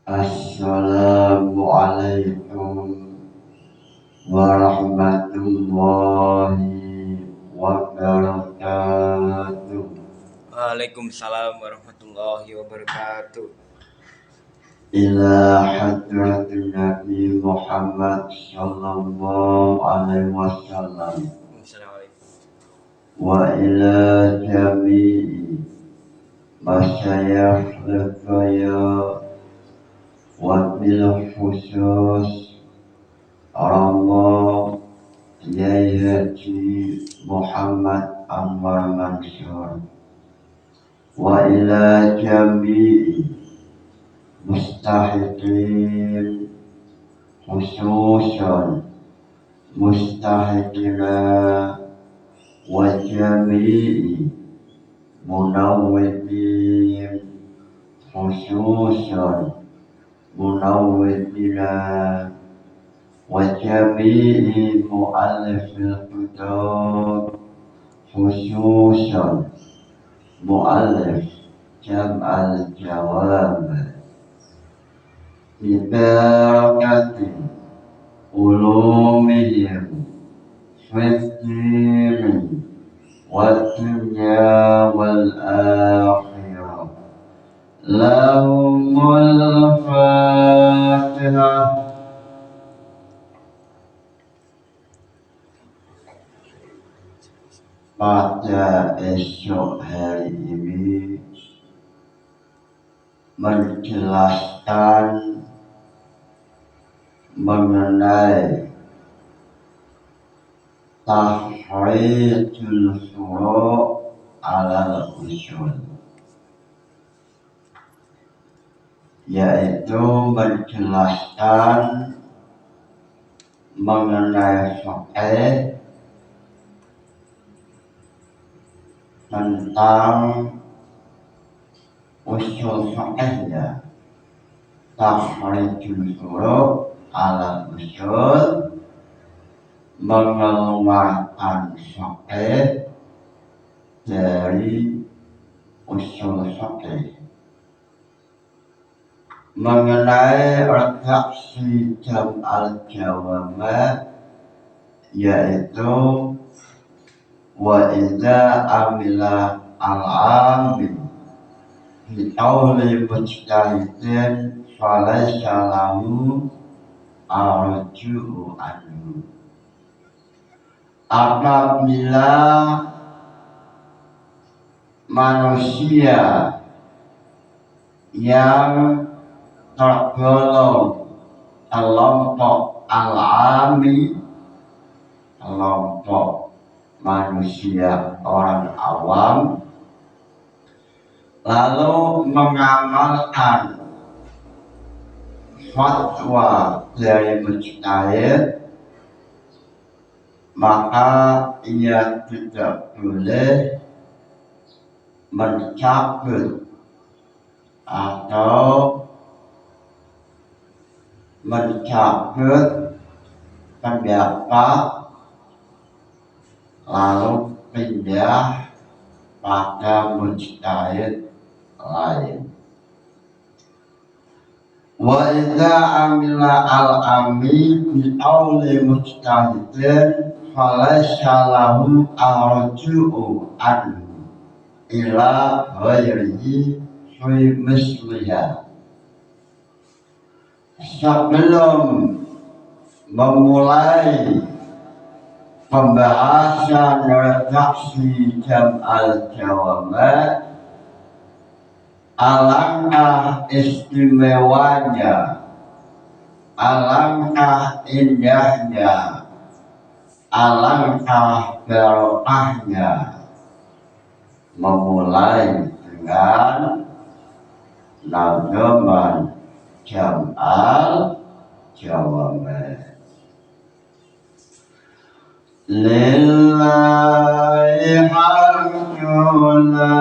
Assalamualaikum warahmatullahi wabarakatuh. Waalaikumsalam warahmatullahi wabarakatuh. Ila hadratin Nabi Muhammad sallallahu alaihi wasallam Assalamualaikum. wa ila jami'i masyayikh al-qaya wa bil khusus Allah Yai Haji Muhammad Anwar Mansur wa ila jami'i mustahiqin khususan mustahiqina wa jami'i munawwidin khususan munawwidina wa jami'i mu'allifil kitab khususan mu'allif jam'al jawab bibarakati ulumihim fiddin wa dunya wal akhirah lahumul fatihah. Pada esok hari ini menjelaskan mengenai tahrijul furu' alal usul, yaitu menjelaskan mengenai fikih tentang usul fikihnya. Tahrijul furu' alal usul mengeluarkan fikih dari usul fikih. Mengenai redaksi jam'al jawab, yaitu wa idza amila al-amil fi qawli mujtahidin falaysa lahu arju'u anhu. Apabila manusia yang tergolong kelompok al-ami, kelompok manusia orang awam, lalu mengamalkan fatwa dari mujtahid, maka ia tidak boleh mencabut atau mencabut pendapat lalu pindah pada mujtahid lain. Wa idza amila al-ami bi qawli mujtahidin falaysa lahu arju'u anhu ila ghairihi fi misliha. Sebelum memulai pembahasan redaksi jam'al jawab, alangkah istimewanya, alangkah indahnya, alangkah barokahnya memulai dengan nazaman jam'al jawab. Lillahi hamdu la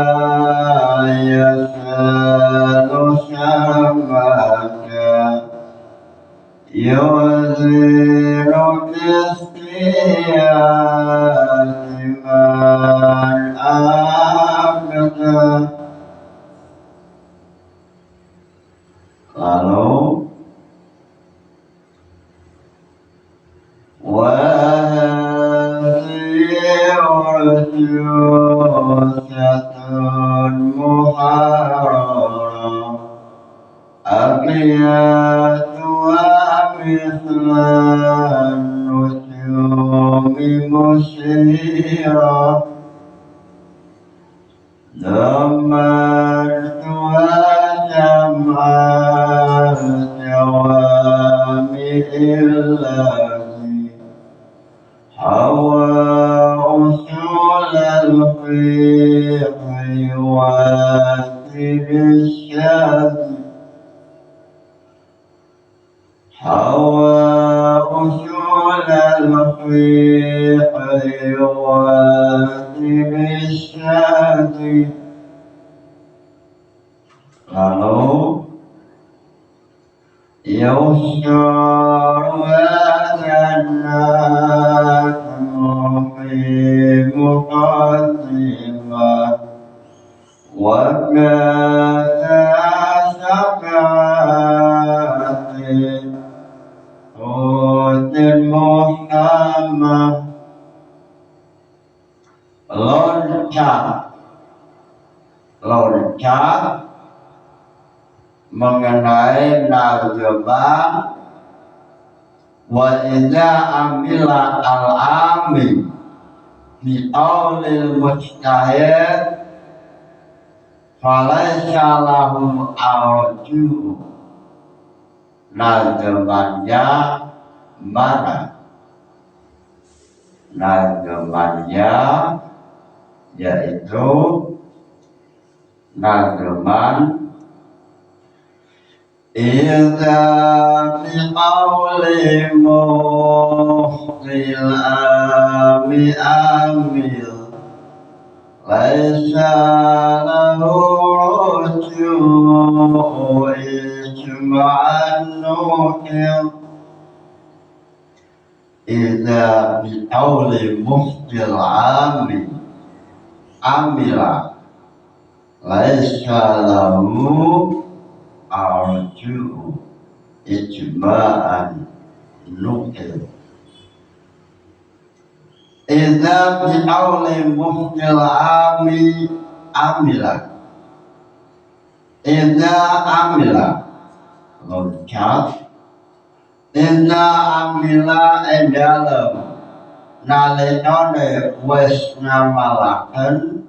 yasalu samaka yuziru istiyati man abda lalu urjusatun muharram abiyatuha mislan nujumi musyirah damartuha jam'al jawami'illahi hawa usul al-fiqhi wa tibishadi hawa usul al-fiqhi wa tibishadi lalu yusyaru adanakum fi muqaddimah wa kata sab'ati utin muhkamah loncat mengenai narjama wa idza amila al-ami bi qaulil mujtahid falaysa lahu arju narjamannya mana narjamannya yaitu narjaman idza biqauli muhtil ami amil laisa lahu ruju'u ijma'an nukil idza biqauli muhtil ami amila laisa lahu arju ijma'an nukil idza biqauli muhtil ami amila idza amila loncat idza amila dalam nalikane wis ngamalaken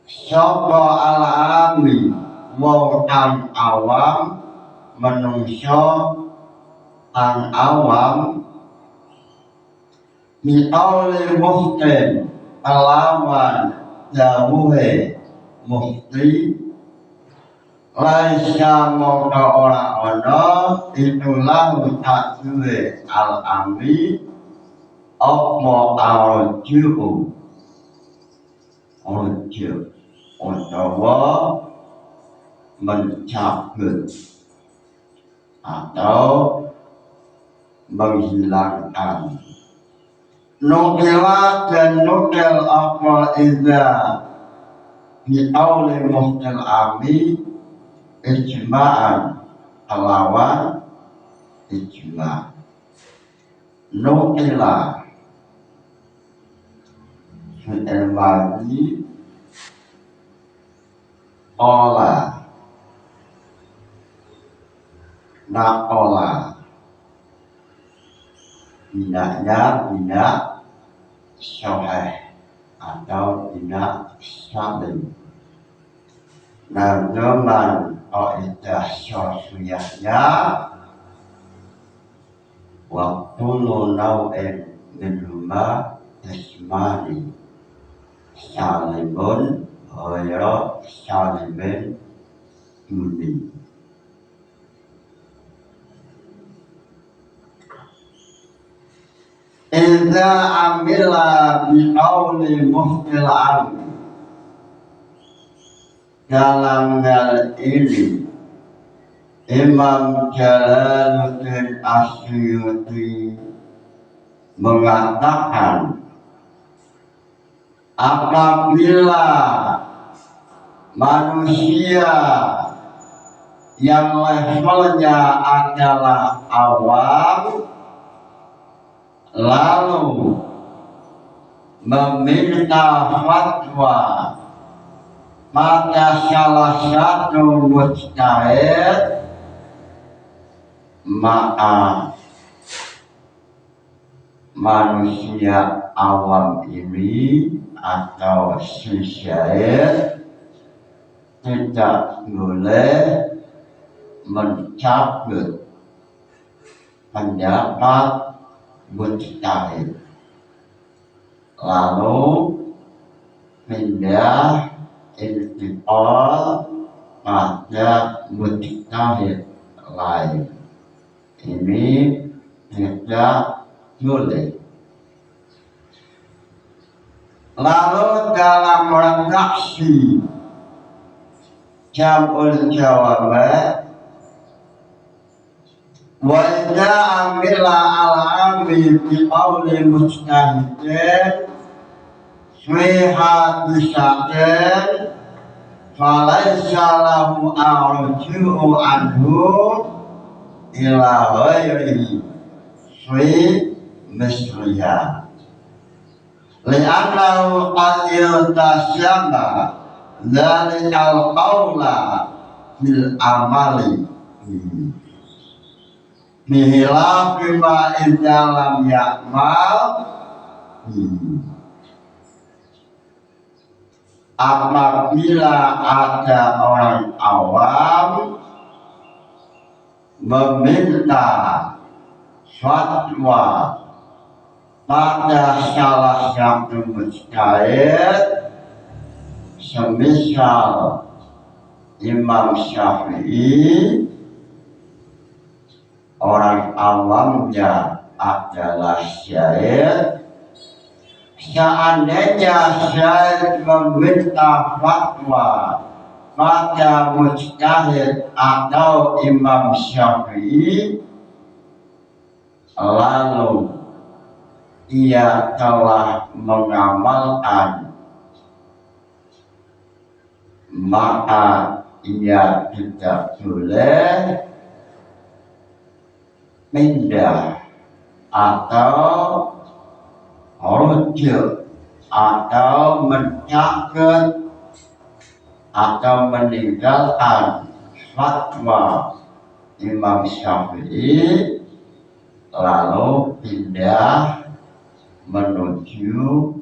sapa al-ami wong kang awam menungso kang awam mi'auli muhtin kelawan dawuhe muhti laisa mongko ora ana itulah takduwe al-ami apa arju utawa mencabut atau menghilangkan nukilat dan nukil apa idza bi'auli muhtil ami ijma'an kelawan ijma' nukilah fi'il madhi olah naqola binaknya binak sahih atau binak salim narjaman qaidah syar'iyahnya waktu nau'in minhuma ismani salimun ghayra salimin duni idza amila biqauli muhtil ami dalam hal ini Imam Jalaluddin Asyuti mengatakan apabila manusia yang levelnya adalah awam lalu meminta fatwa pada salah satu mujtahid, maka manusia awam ini atau si syair tidak boleh mencabut pendapat mujtahid lalu pindah intikal pada mujtahid lain. Ini tidak boleh. Lalu dalam redaksi Jam'ul Jawab wa idza amila al-amri bi qawli mujtahidin fi hadisatin falaysa lahu arju'u anhu ila ghairihi fi misliha li'annahu qad yutasyama dhalikal qawla bil amali bihilaf bima indalam ya'mal. Apabila ada orang awam meminta fatwa pada salah satu mujtahid, semisal Imam Syafi'i, orang awamnya adalah syair. Seandainya syair meminta fatwa pada mujtahid atau Imam Syafi'i, lalu ia telah mengamalkan, maka ia tidak boleh pindah atau rujuk atau mencabut atau meninggalkan fatwa Imam Syafi'i lalu pindah menuju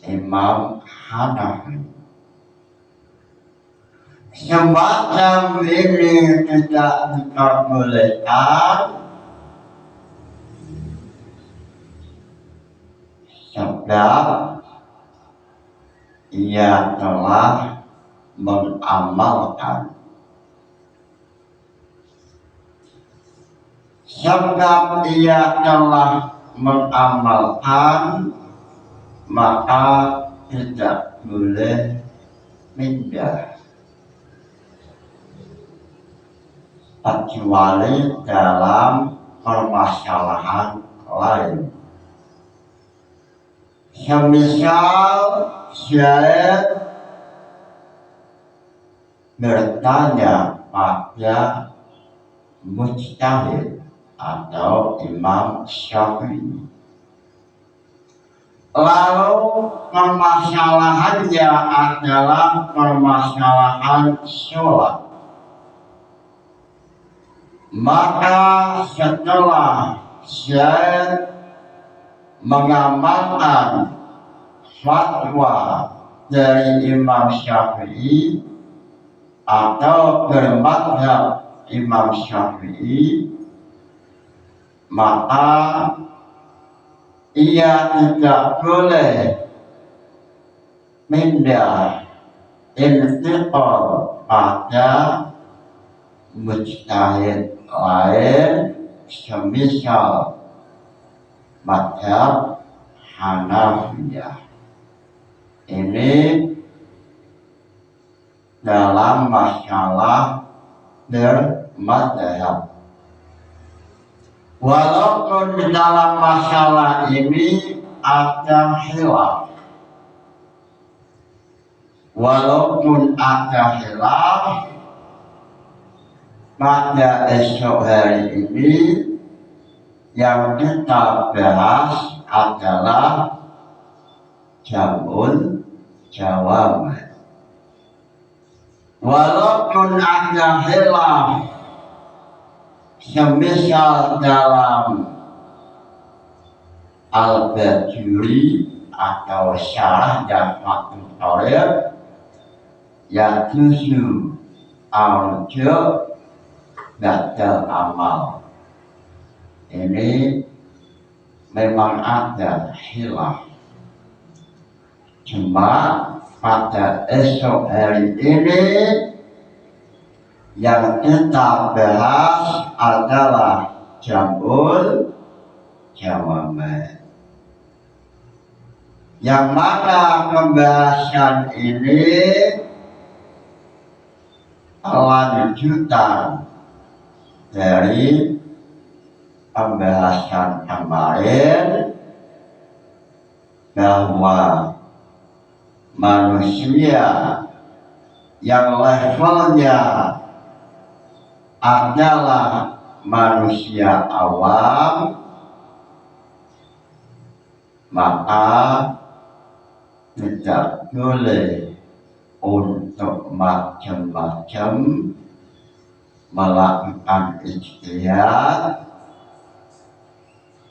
Imam Hanafi. Semacam ini tidak diperbolehkan sebab ia telah mengamalkan. Sebab ia telah mengamalkan, maka tidak boleh pindah kecuali dalam permasalahan lain. Semisal syair bertanya pada mujtahid atau Imam Syafi'i, lalu permasalahannya adalah permasalahan sholat, maka setelah syair mengamalkan fatwa dari Imam Syafi'i atau bermadhab Imam Syafi'i, maka ia tidak boleh pindah intiqal pada mujtahid lain, semisal madhab Hanafiyah. Ini dalam masalah bermadhab. Walaupun dalam masalah ini ada khilaf, walaupun ada khilaf, pada esok hari ini yang kita bahas adalah jamun jawaban. Walaupun ada hilaf semisal dalam Al-Bajuri atau syarah dan Fathul Qorib yajuzu al-rujuk ba'dal amal. Ini memang ada hilaf. Cuma pada esok hari ini yang kita bahas adalah jamun jawaban. Yang mana pembahasan ini lanjutan dari pembahasan kemarin bahwa manusia yang levelnya adalah manusia awam, maka tidak boleh untuk macam-macam melakukan ijtihad.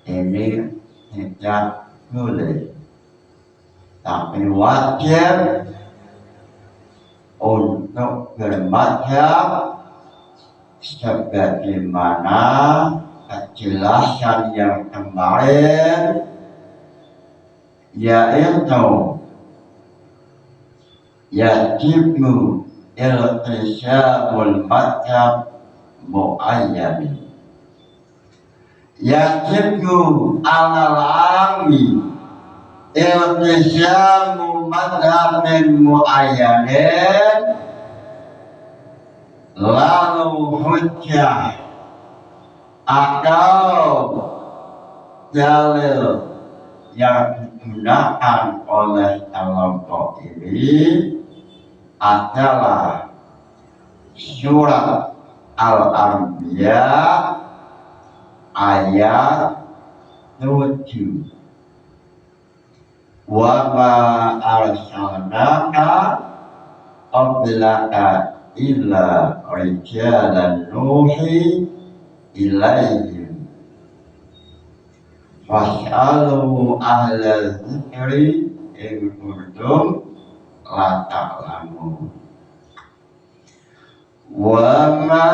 Ini tidak boleh, tapi wajib untuk bermadhab sebagaimana kejelasan yang kemarin, yaitu yajibu iltisamul madhab muayyan. Yajibu alal ami iltisamu madhabin muayyanin, lalu hujjah atau dalil yang digunakan oleh kelompok ini adalah surat Al-Anbiya ayat 7. Wa ma arsalnaka qablaka illa rijalan nuhi ilaihim fas'alu ahla dzikri in kuntum la ta'lamun. Wa ma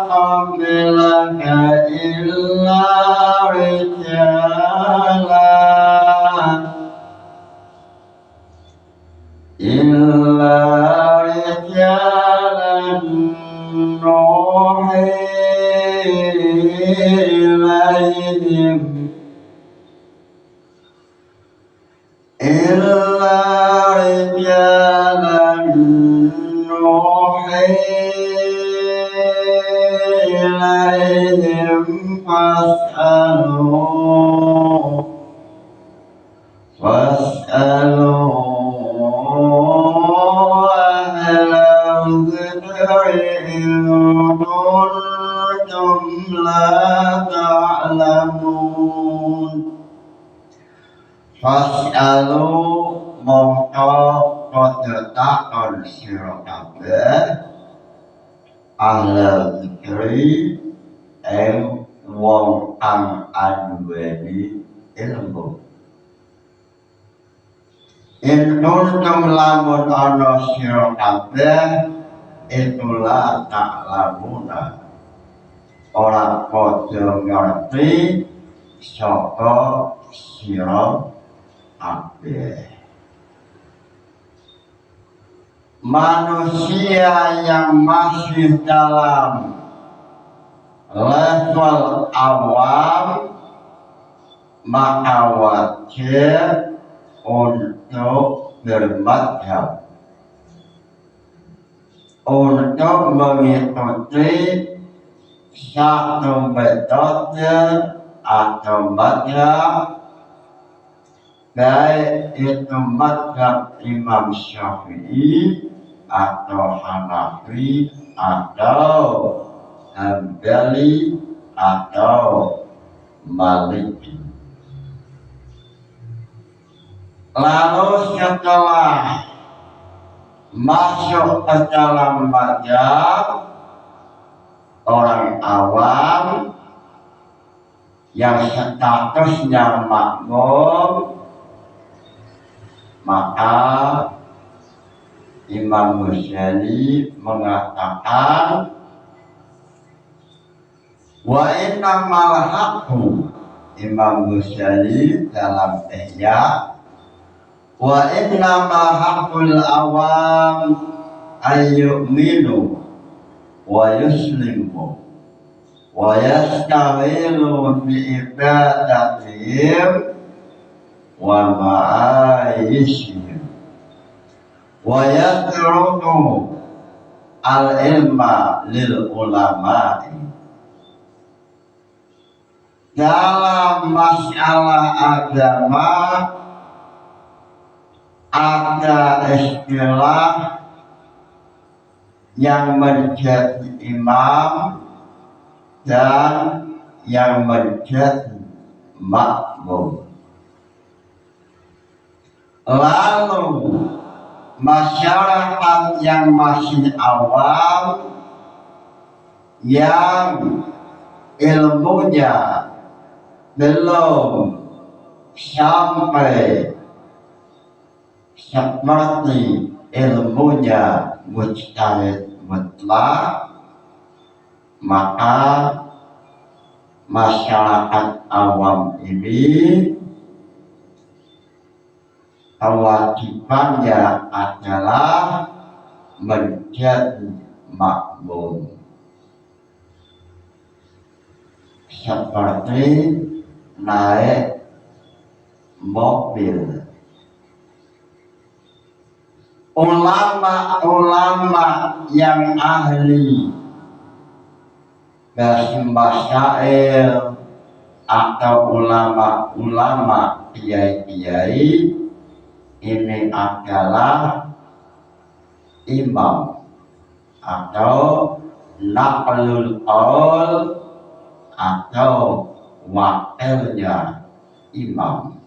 qablaka illa rijalan nuhi ilaihim illa rijalan nuhi ilaihim fas'alu ahla dzikri in kuntum la ta'lamun. Fas'alu mongko padha takon sira kabeh ahla dzikri wong kang anduweni ilmu. In kuntum lamun ana sira kabeh itulah ta'lamuna, ora padha ngerti saka sira kabeh. Manusia yang masih dalam level awam maka wajib untuk bermadhab, untuk mengikuti satu metode atau madhab baik itu mazhab Imam Syafi'i atau Hanafi atau Hambali atau Maliki. Lalu setelah masuk ke dalam mazhab orang awam yang statusnya makmum, maka Imam Ghazali mengatakan wa innamal haqqu, Imam Ghazali dalam Ihya, wa innamal haqqul awam ayyuminu wa yuslimu wa yastawilu bi ibadatihim wa ma'ayishihim wa yatruku al-ilma lil ulama'i. Dalam masalah agama ada istilah yang menjadi imam dan yang menjadi makmum. Lalu masyarakat yang masih awam, yang ilmunya belum sampai seperti ilmunya mujtahid mutlak, maka masyarakat awam ini kewajibannya adalah menjadi makmum, seperti naik mobil. Ulama-ulama yang ahli masail atau ulama-ulama kiai-kiai ini adalah imam atau naqlul qaul atau wakilnya imam.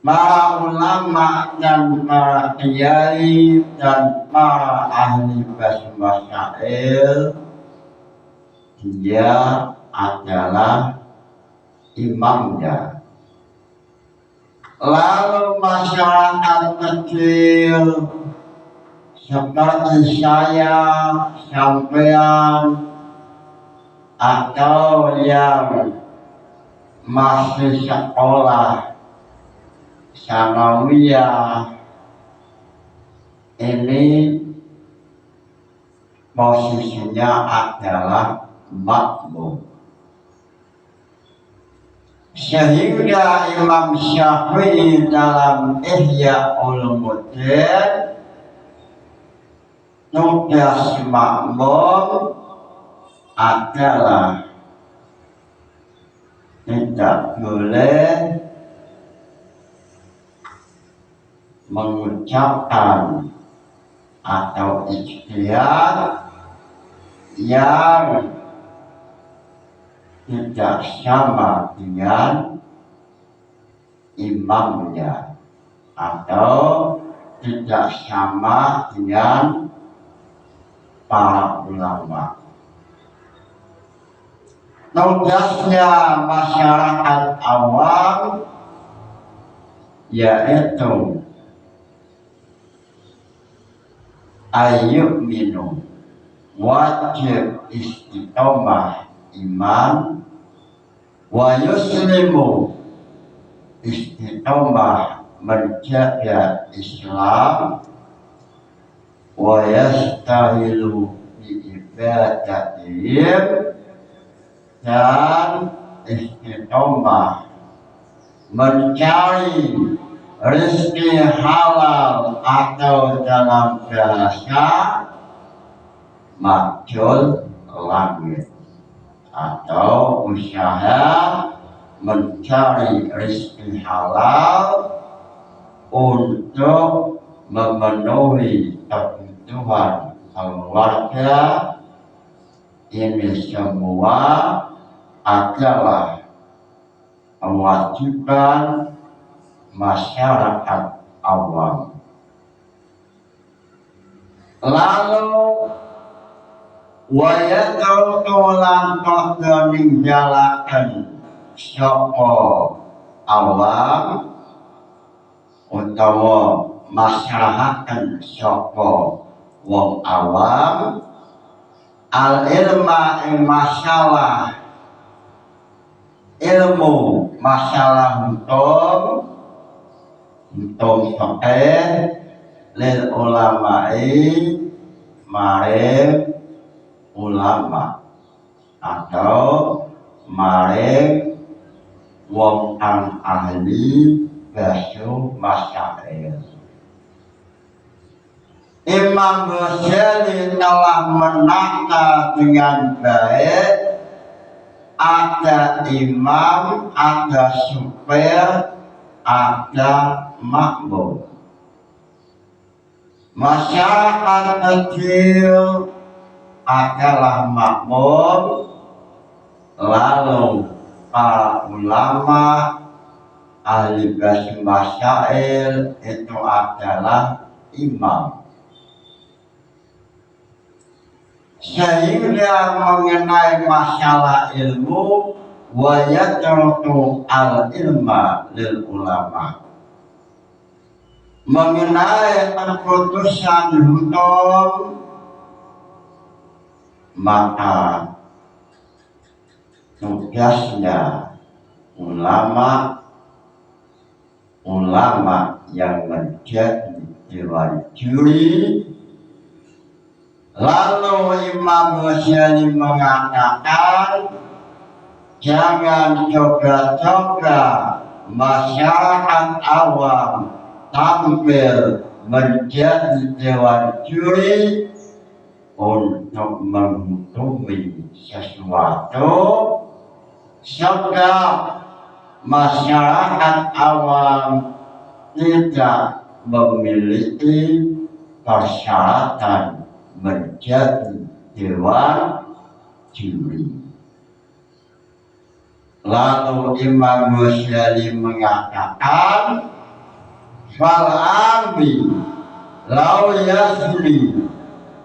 Para ulama dan para kiai dan para ahli masail, dia adalah imamnya. Lalu masyarakat kecil seperti saya, sampean, atau yang masih sekolah sanawiyah, ini posisinya adalah makmum. Sehingga Imam Syafi'i dalam Ihya Ulumuddin, tugas makmum adalah tidak boleh mengucapkan atau ijtihad yang tidak sama dengan imamnya atau tidak sama dengan para ulama. Tugasnya masyarakat awam yaitu ayyuminu, wajib istiqomah iman, wa yuslimu, istiqomah menjaga Islam, wa yastahilu bi ibadatihim, dan istiqomah mencari rezeki halal atau dalam bahasa makjul langit, atau usaha mencari rezeki halal untuk memenuhi kebutuhan keluarga. Ini semua adalah kewajiban masyarakat awam. Lalu wayatautulan kota ninggalakan sapa awam utawa masyarakat sapa wong awam al ilma ing masalah ilmu masalah hukum fikih lil ulama'i maring ulama atau maring wong kang ahli basuh masail. Imam Ghazali telah menata dengan baik, ada imam, ada supir, ada makmum. Masyarakat kecil adalah makmum, lalu para ulama ahli basuh masail itu adalah imam. Sehingga mengenai masalah ilmu wa yatruku al ilma lil ulama, mengenai keputusan hukum maka tugasnya ulama yang menjadi dewan juri. Lalu Imam Ghazali mengatakan jangan coba-coba masyarakat awam tampil menjadi dewan juri untuk menghukumi sesuatu sebab masyarakat awam tidak memiliki persyaratan menjadi dewan juri. Lalu Imam Ghazali mengatakan fal ambi lau yasri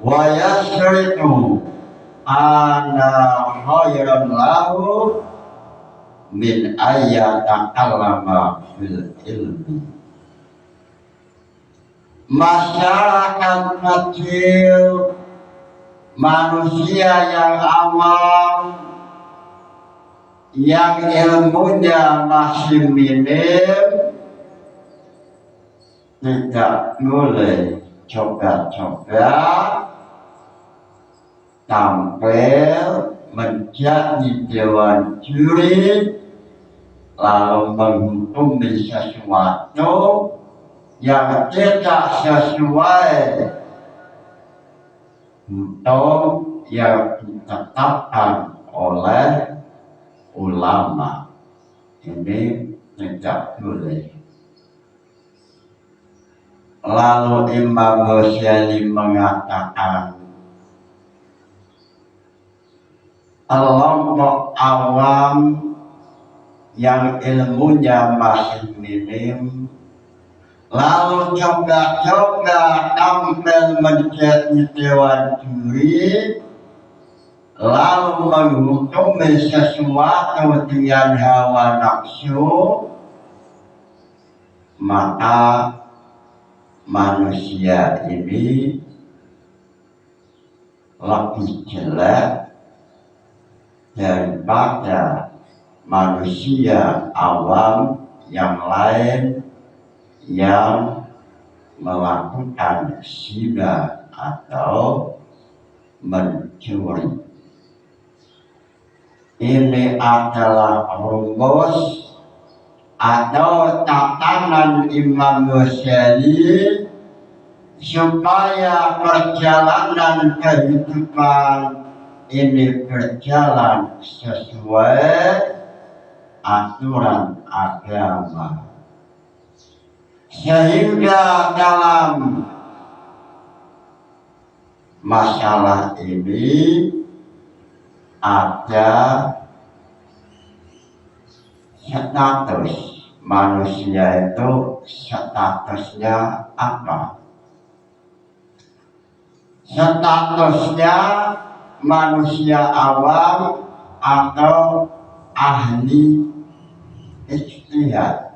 wa yasritu ana khairan lahu min ayyatakallama fil ilmi. Masyarakat kecil, manusia yang awam, yang ilmunya masih minim, tidak boleh coba-coba tampil menjadi dewan juri lalu menghukumi sesuatu yang tidak sesuai hukum yang ditetapkan oleh ulama. Ini tidak boleh. Lalu Imam Ghazali mengatakan kelompok awam yang ilmunya masih minim lalu coba-coba tampil menjadi dewan juri lalu menghukumi sesuatu dengan hawa nafsu, maka manusia ini lebih jelek daripada manusia awam yang lain yang melakukan zina atau mencuri. Ini adalah rumus atau tatanan Imam Ghazali supaya perjalanan kehidupan ini berjalan sesuai aturan agama. Sehingga dalam masalah ini ada status manusia itu statusnya apa? Statusnya manusia awam atau ahli ijtihad.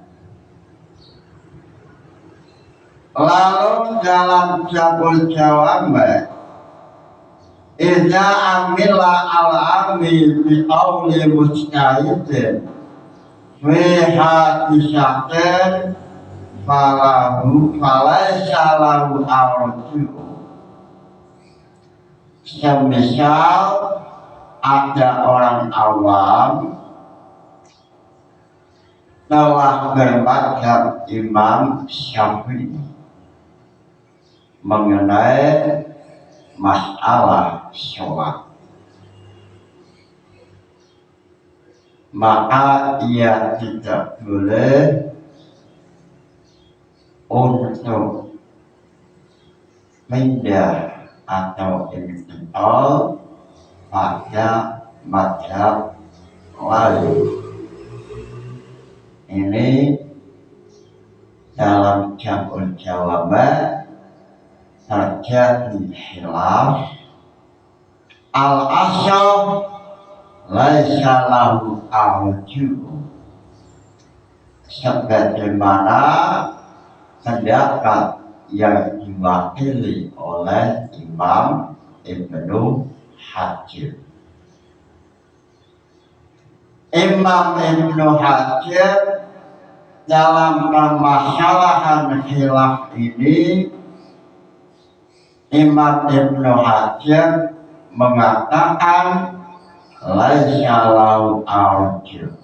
Lalu dalam jabul jawab, idza amila al-ami bi qawli mujtahidin fi hadisatin falaysa lahu arju. Semisal ada orang awam telah bermadzhab Imam Syafi'i mengenai masalah sholat, maka ia tidak boleh untuk pindah atau intikal pada mazhab lain. Ini dalam jabul jawab terjadi khilaf. Al-asal laisa lahu arju, sebagaimana pendapat yang diwakili oleh Imam Ibnu Hajar. Imam Ibnu Hajar dalam permasalahan khilaf ini, Imam Ibnu Hajar mengatakan laisa lahu arju,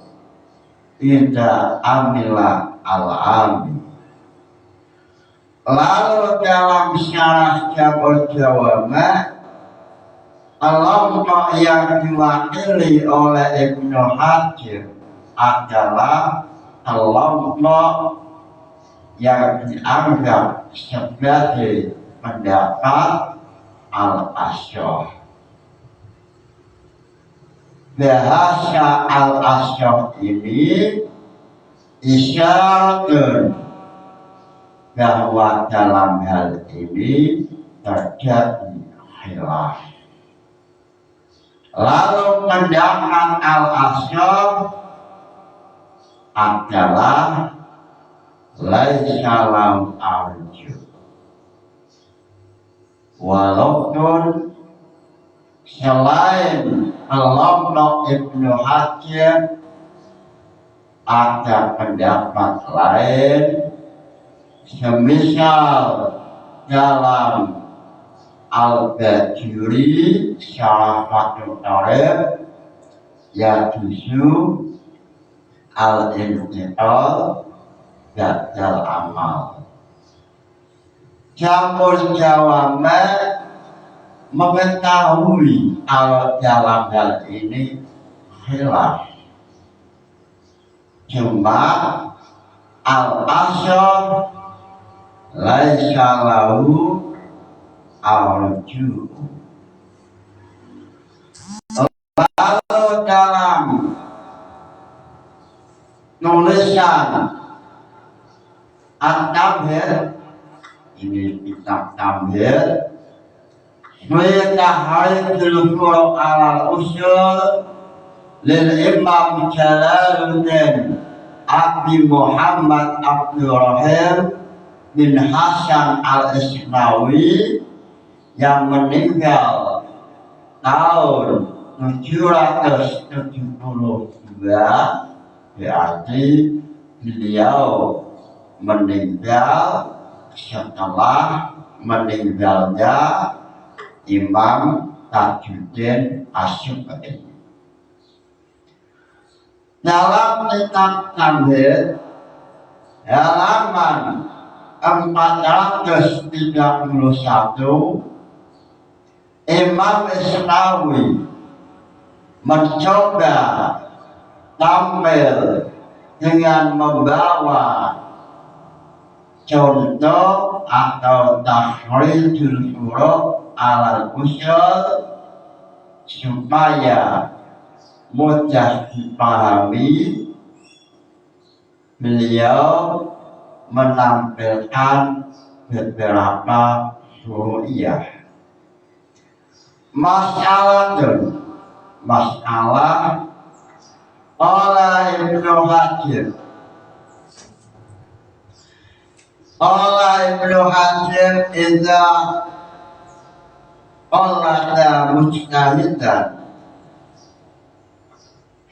tidak amila al-ami. Lalu dalam syarah jabul jawab, kelompok yang diwakili oleh Ibnu Hajar adalah kelompok yang dianggap sebagai pendapat al-asy'ariyah. Bahasa al-asy'ariyah ini isyaratun bahwa dalam hal ini terjadi khilaf. Lalu pendapat al-asy'ariyah adalah laisa lahu arju, walaupun selain kelompok Ibnu Hajar ada pendapat lain, semisal dalam Al-Bajuri syarah Fathul Qarib yajuzu al-intiqal ba'dal amal. Jabul jawab mengetahui dalam hal ini khilaf, cuma al-asy'ariyah laisa lahu arju. Lalu dalam tulisan At-Tamhid, ini kitab Tamhid, Tahridul Furu' alal Usul lil Imam Jalaluddin Abi Muhammad Abdurrahim bin Hasan al-Isnawi yang meninggal tahun 772, berarti beliau meninggal setelah meninggalnya Imam Tajuddin Asy-Syu'bi. Dalam kitab Tamhid halaman 431, Imam Isnawi mencoba tampil dengan membawa contoh atau tahrijul huruf alal usul supaya mudah dipahami. Beliau menampilkan beberapa ru'yah. Masalah oleh Ibnu Hajar. Ibnu Hajar idza qallada mujtahidan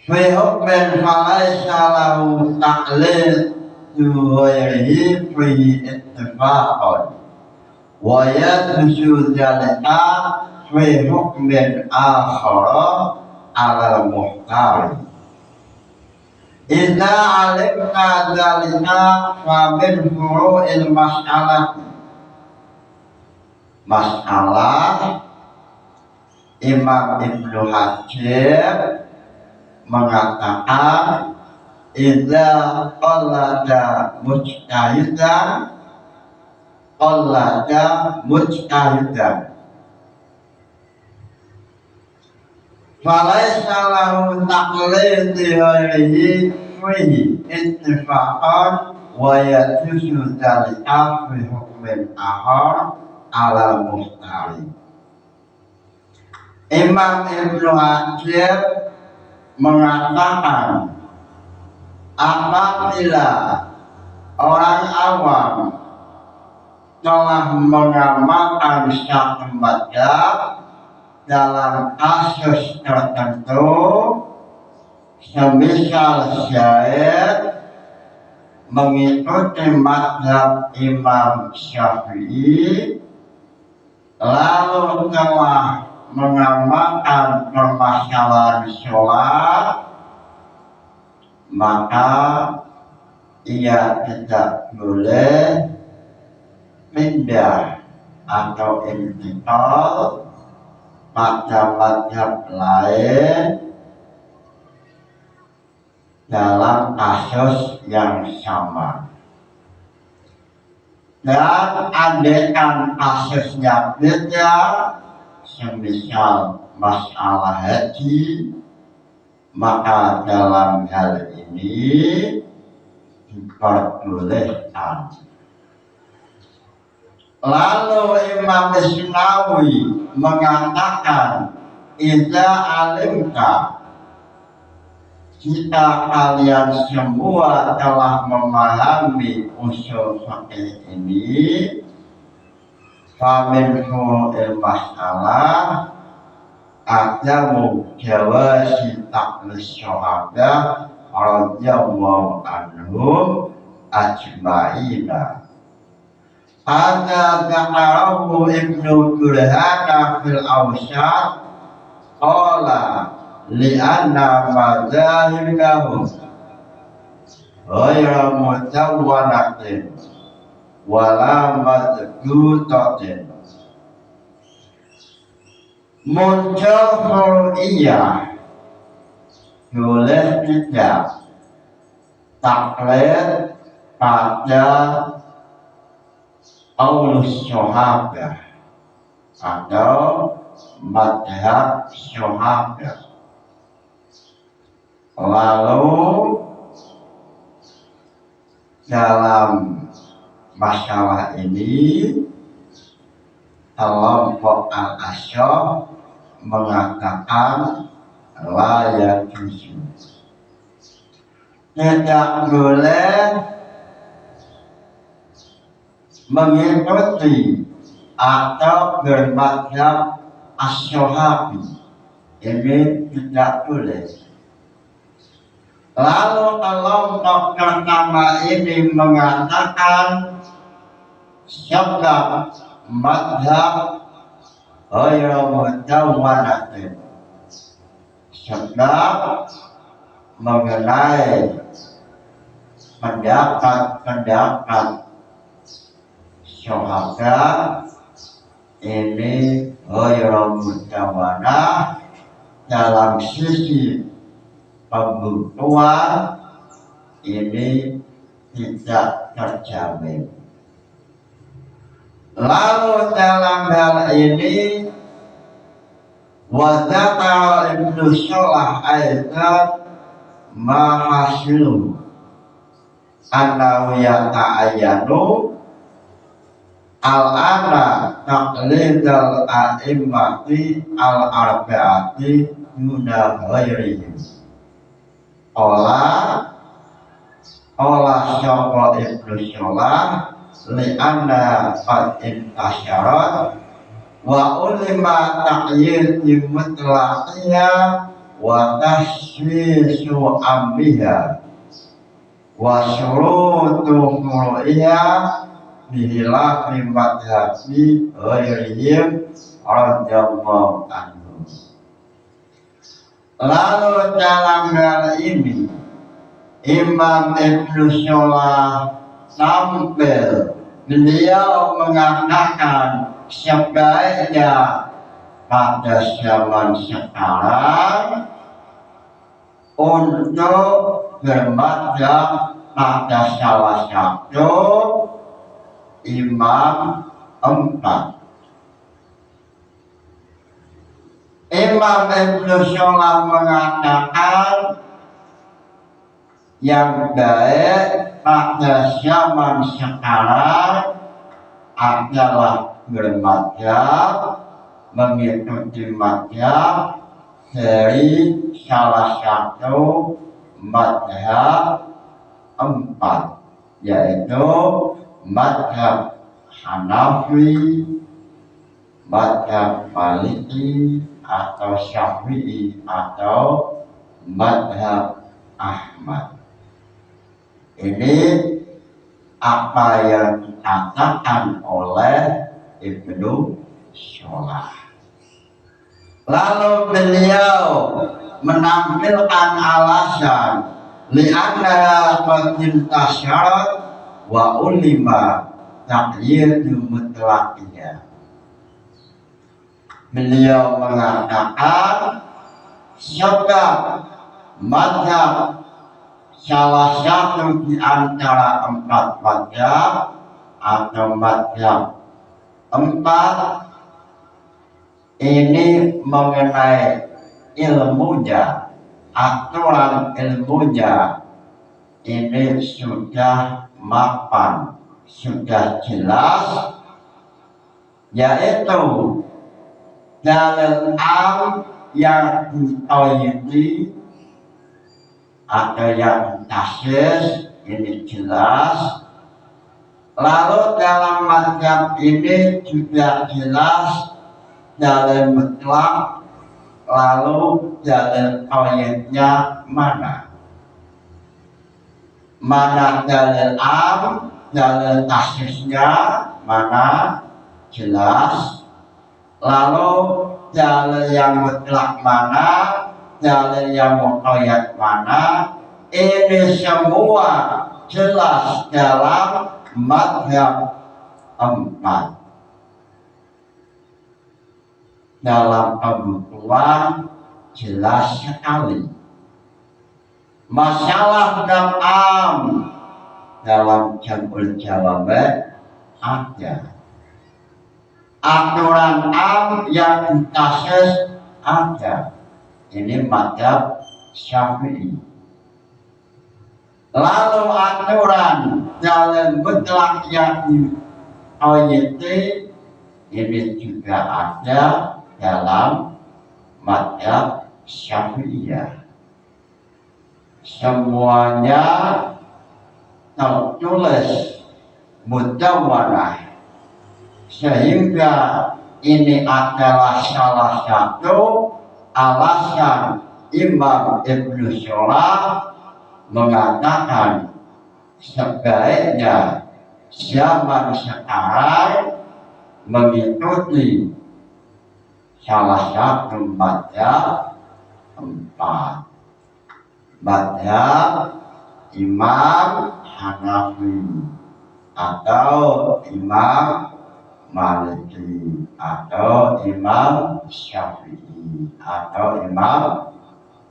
fi hukmin falaysa lahu ta'lil ghairihi fi ittifaqan wa yadhusu dzalika fi hukmin akhara ala muhtari. Idza alimna dzalika fa min furu'il masalah Imam Ibnu Hajar mengatakan idza qallada mujtahidan falaysa lahu taqlid ghairihi fihi ittifaqan wa yajuzu dzalika fi hukmin akhar ala muhtari. Imam Ibnu Hajar mengatakan apabila orang awam telah mengamalkan satu mazhab dalam kasus tertentu, semisal syahid mengikuti mazhab Imam Syafi'i, lalu telah mengamalkan permasalahan sholat, maka ia tidak boleh pindah atau intikal pada mazhab lain dalam kasus yang sama. Dan andaikan kasusnya beda, semisal masalah haji, maka dalam hal ini diperbolehkan. Lalu Imam Isnawi mengatakan, idza alimka, jika kalian semua telah memahami usul fikih ini, famin furu'il masalah adamu jawasi taqlis syuhada radhiyallahu anhum ajma'ina. Hadza dzakarahu Ibnu Durhana fil Awsat qala li'anna madzahibahum ghayra mutawwanatin wala madgutatin. Muncul huriyah boleh tidak taklid pada qaulus syuhada atau madhab syuhada. Lalu dalam masalah ini kelompok Al-Asy'ariyah mengatakan la yajuzu, tidak boleh mengikuti atau bermadzhab Asy-Syafi'i, ini tidak boleh. Lalu kelompok pertama ini mengatakan sebab madzhab ghairu mutawwanatin, sebab mengenai pendapat syuhada ini ghairu mutawwanah dalam sisi pembuktian ini tidak terjamin. Lalu dalam hal ini wadzakara Ibnu Shalah aidan mahasilu annahu yata'ayyanu al-ana taqlidal a'immati al-arba'ati yuna ghairihim. Olah syapa Ibnu Shalah li'anna qad intasyarat wa ulima ta'yid mutlaqiyya wa tashwisu amriha wa syurutu furu'iyya bihilafi madhabi ghairihim radhiyallahu anhu. Lalu dalam hal ini Imam Ibnu Shalah sampai beliau mengatakan sebaiknya pada zaman sekarang untuk bermadzhab pada salah satu imam empat. Imam Ibnu Shalah mengatakan yang baik pada zaman sekarang adalah bermadzhab, mengikuti madzhab dari salah satu madzhab empat, yaitu madzhab Hanafi, madzhab Maliki atau Syafi'i atau madzhab Ahmad. Ini apa yang dikatakan oleh Ibnu Shalah. Lalu beliau menampilkan alasan li'anna qad intasyarat wa ulima taqyidu mutlaqiyya. Beliau mengatakan sebab madzhab salah satu di antara empat madzhab atau madzhab empat ini mengenai ilmunya, aturan ilmunya ini sudah mapan, sudah jelas, yaitu dalil am yang ditoyiti atau yang tasis ini jelas. Lalu dalam madzhab ini juga jelas dalil mutlak, lalu dalil qayyidnya mana? Mana dalil am, dalil tasisnya mana? Jelas. Lalu dalil yang mutlak mana? Dalil yang muqayyad mana? Ini semua jelas dalam madzhab empat. Dalam pembukuan jelas sekali. Masalah am dalam Jam'ul Jawabat ada. Aturan am yang ditasis ada. Ini madzhab Syafi'i. Lalu aturan dalam mutlak yang dikoyiti ini juga ada dalam madzhab Syafi'iyah. Semuanya tertulis mudawwarah, sehingga ini adalah salah satu alasan Imam Ibnu Shalah mengatakan sebaiknya zaman sekarang mengikuti salah satu madzhab empat, madzhab Imam Hanafi atau Imam Maliki atau Imam Syafi'i atau Imam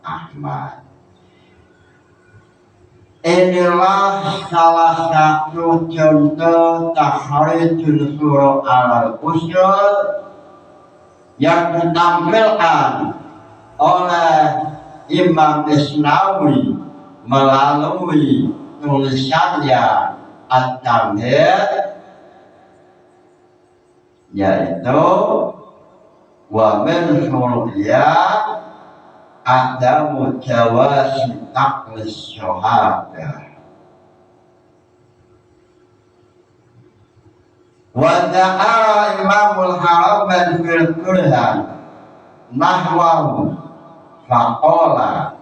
Ahmad. Inilah salah satu contoh tahrijul surah al-usul yang ditampilkan oleh Imam Isnawi melalui tulisannya At-Tamhid, yaitu wa min syurya ada mujawasi taklis syuhada wa da'ara imamul haraman fil Qur'an nahwahu faqala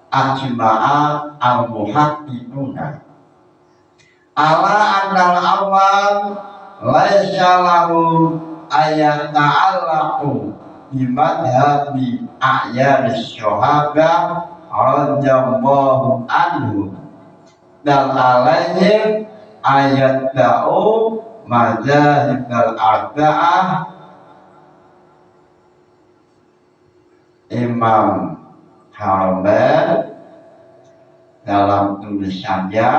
ajma'a al-muhaqqiquna ala annal awal laisa lahu ayat ta'allaqu bimadhabi a'yan syuhaba radhiyallahu anhu dan alaihim ayat ta'u madhahib al-arba'ah. Imam Haramain dalam tulisannya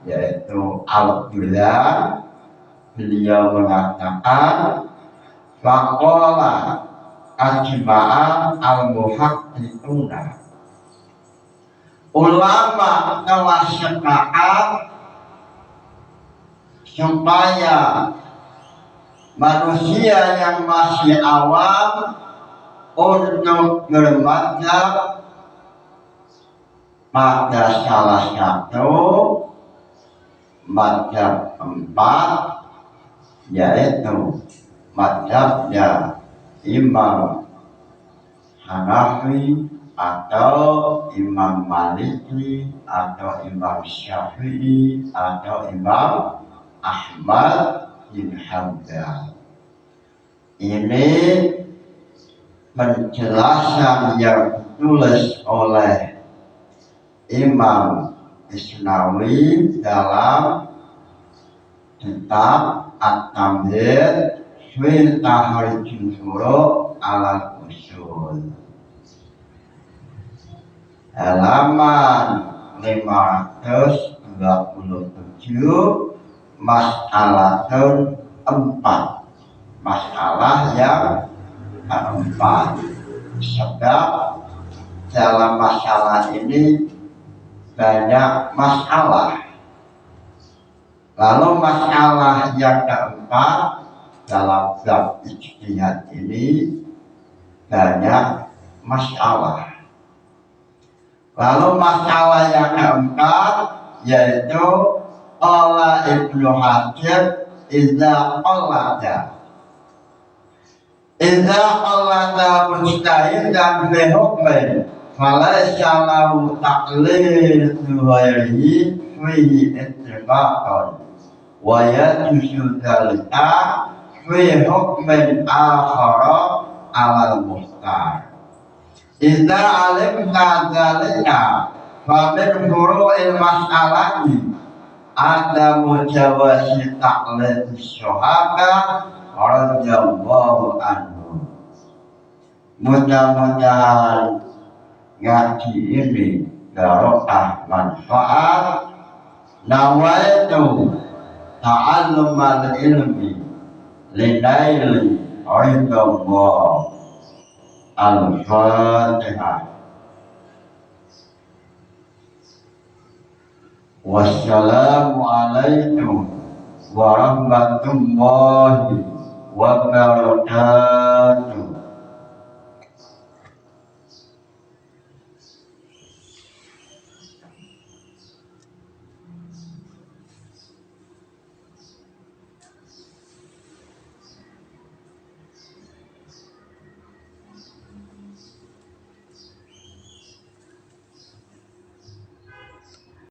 yaitu Al-Bulan, beliau mengatakan faqala ajma'a al-muhaqqiquna, ulama telah sepakat supaya manusia yang masih awam untuk bermadzhab pada salah satu madzhab 4, yaitu madzhabnya Imam Hanafi atau Imam Maliki atau Imam Syafi'i atau Imam Ahmad bin Hanbal. Ini penjelasan yang ditulis oleh Imam Isnawi dalam kitab At-Tamhid fi tahrijul surah al-usul, halaman 527, mas'alatun 4, masalah yang keempat. Sebab dalam masalah ini banyak masalah. Lalu masalah yang keempat dalam bab ijtihad ini banyak masalah. Lalu masalah yang keempat yaitu qala Ibnu Hajar idza qallada mustahidan bi hukmin falaysa lahu taqlidu ghairihi fihi ittifaqan wa yajuzu dzalika fi hukmin akhara alal muhtar. Idza alimna dzalika fa min furu'il mas'alati ada mujawasi taqlid syuhada radhiyallahu anhu. Mudah-mudahan ngaji ini barokah manfaat. Nawaitu ta'allumal ilmi linaili ridallah. Al-Fatihah. Wassalamualaikum warahmatullahi wabarakatuh.